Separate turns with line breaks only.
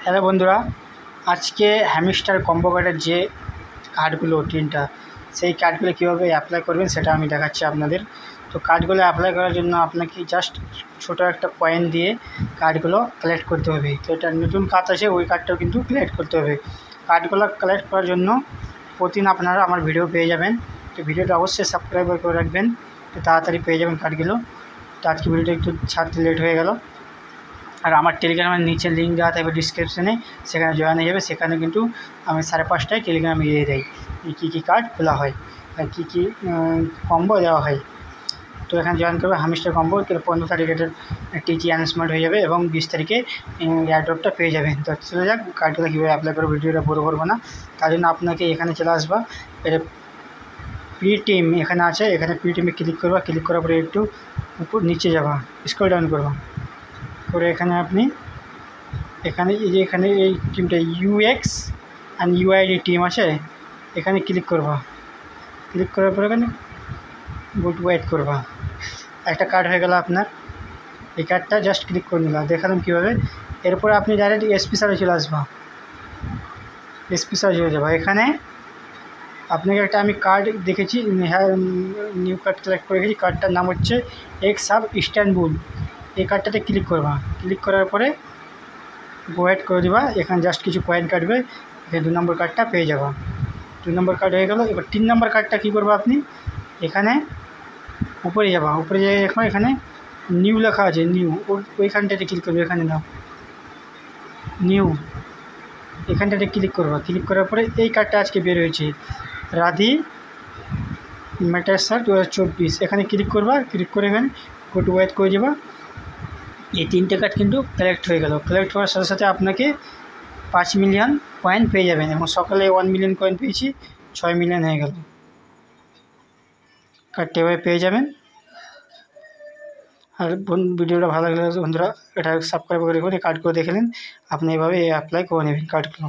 Hello বন্ধুরা, আজকে hamster combo কার্ডের যে কার্ডগুলো তিনটা, সেই কার্ডগুলো কীভাবে অ্যাপ্লাই করবেন সেটা আমি দেখাচ্ছি আপনাদের। তো কার্ডগুলো অ্যাপ্লাই করার জন্য আপনাকে জাস্ট ছোটো একটা কয়েন দিয়ে কার্ডগুলো কালেক্ট করতে হবে। তো এটা নতুন কার্ড আছে, ওই কার্ডটাও কিন্তু কালেক্ট করতে হবে। কার্ডগুলো কালেক্ট করার জন্য প্রতিদিন আপনারা আমার ভিডিও পেয়ে যাবেন। তো ভিডিওটা অবশ্যই সাবস্ক্রাইব করে রাখবেন, তো তাড়াতাড়ি পেয়ে যাবেন কার্ডগুলো। তো আজকে ভিডিওটা একটু ছাড়তে লেট হয়ে গেল। আর আমার টেলিগ্রামের নিচে লিঙ্ক দেওয়া থাকবে ডিসক্রিপশনে, সেখানে জয়েন হয়ে যাবে। সেখানে কিন্তু আমি 5:30টায় টেলিগ্রামে দিয়ে দেয় কী কী কার্ড খোলা হয় আর কী কী কম্বো দেওয়া হয়। তো এখানে জয়েন করবে হ্যামস্টার কম্বো। 15 তারিখের টিজি অ্যানাউন্সমেন্ট হয়ে যাবে এবং 20 তারিখে এয়ারড্রপটা পেয়ে যাবেন। তো চলে যাক কার্ডগুলো কীভাবে অ্যাপ্লাই করবো, ভিডিওটা বড় করবো না। তার জন্য আপনাকে এখানে চলে আসবা, এটা প্রি টিম এখানে আছে, এখানে প্রি টিমে ক্লিক করবা। ক্লিক করার পরে একটু উপর নিচে যাবা, স্ক্রল ডাউন করবা করে এখানে আপনি এখানে এই টিমটা ইউএক্স অ্যান্ড ইউআইডি টিম আছে, এখানে ক্লিক করবা। ক্লিক করার পরে এখানে গুড ওয়েট করবা। একটা কার্ড হয়ে গেল আপনার। এই কার্ডটা জাস্ট ক্লিক করে নিলাম, দেখালাম কীভাবে। এরপরে আপনি ডাইরেক্ট স্পেশালে চলে আসবা, স্পেশালে চলে যাবা। এখানে আপনাকে একটা আমি কার্ড দেখেছি, হ্যাঁ নিউ কার্ড সিলেক্ট করে রেখেছি। কার্ডটার নাম হচ্ছে এক্স সাব ইস্তানবুল। এই কার্ডটাতে ক্লিক করবা। ক্লিক করার পরে ওয়েট করে দিবা। এখানে জাস্ট কিছু কয়েন কাটবে, এখানে 2 নম্বর কার্ডটা পেয়ে যাবা। 2 নম্বর কার্ড হয়ে গেল। এবার 3 নম্বর কার্ডটা কী করবো, আপনি এখানে উপরে যাবা। উপরে যেয়ে এখানে নিউ লেখা আছে, নিউ, ওইখানটাতে ক্লিক করবে। এখানে নাও নিউ, এখানটাতে ক্লিক করবা। ক্লিক করার পরে এই কার্ডটা আজকে বের হয়েছে, রাধি মেটাসার 2024, এখানে ক্লিক করবা। ক্লিক করে এখানে গুড ওয়েট করে যাবা। এই 3টে কার্ড কিন্তু কালেক্ট হয়ে গেল। কালেক্ট করার সাথে সাথে আপনাকে 5 মিলিয়ন কয়েন পেয়ে যাবেন। এবং সকালে 1 মিলিয়ন কয়েন পেয়েছি, 6 মিলিয়ন হয়ে গেল। কার্ডটা এভাবে পেয়ে যাবেন। আর ভিডিওটা ভালো লাগলে বন্ধুরা এটা সাবস্ক্রাইব করে রেখে কার্ডগুলো দেখে নিন। আপনি এভাবে অ্যাপ্লাই করে নেবেন কার্ডগুলো।